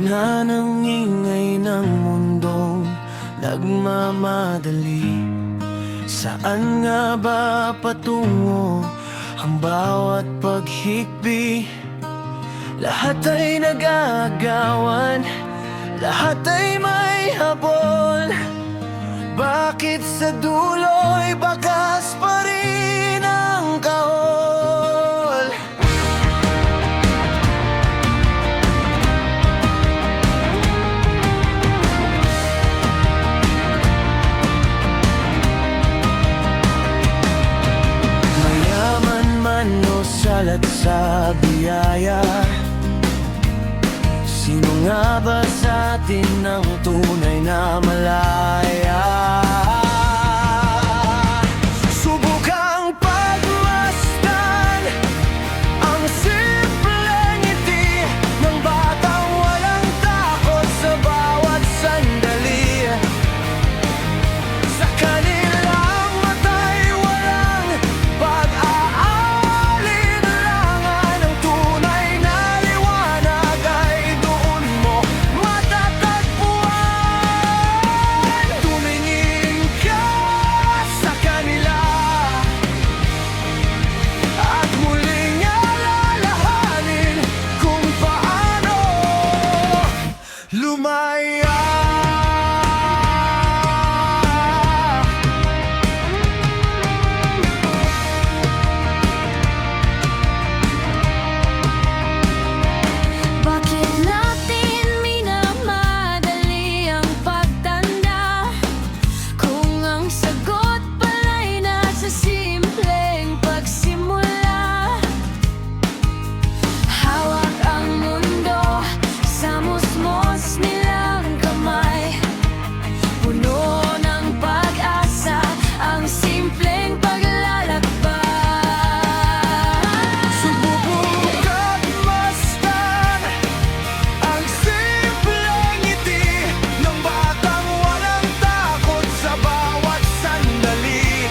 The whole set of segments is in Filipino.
gitna ng ingay ng mundong nagmamadali, saan nga ba patungo ang bawat paghikbi? Lahat ay nag-aagawan, lahat ay may habol. Bakit sa dulo'y bakas pa rin ang kahon? Mayaman man o salat sa biyaya, sino nga ba sa atin ang tunay na malaya? Subukang pagmasdan ang simpleng ngiti ng batang walang takot sa bawat sandali. Sa kanilang mata'y walang pag-aalinlangan, ang tunay na liwanag ay doon mo matatagpuan. Tumingin ka sa kanila at muling alalahanin kung paano lumaya. Bakit natin minamadali ang pagtanda, kung ang sagot pala'y nasa simpleng pagsimula? Hawak ang mundo sa musmos nilang kamay, puno ng pag-asa ang simpleng paglalakbay. Subukan masdan ang simpleng ngiti ng batang walang takot sa bawat sandali.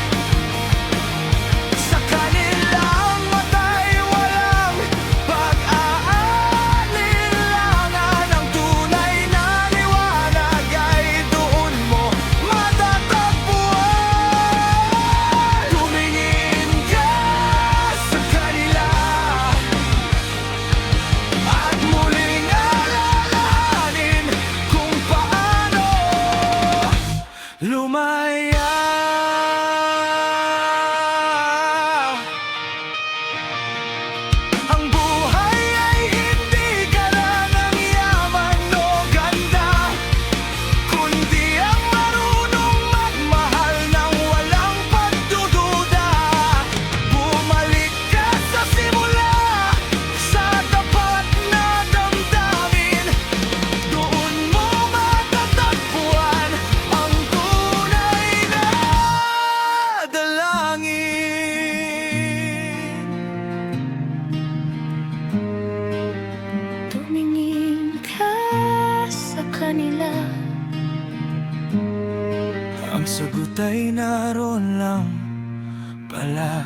Sa kanilang mata'y walang pag-aalinlangan, ang tunay na liwanag ay doon mo matatagpuan. Tumingin ka sa kanila at muling alalahanin kung paano lumaya. Ang buhay ay hindi karangang yaman o ganda, kundi ang marunong magmahal ng walang pagdududa. Bumalik ka sa simula, sa tapat na damdamin, doon mo matatagpuan ang tunay na dalangin. Tumingin ka sa kanila, Ang sagot ay naroon lang pala.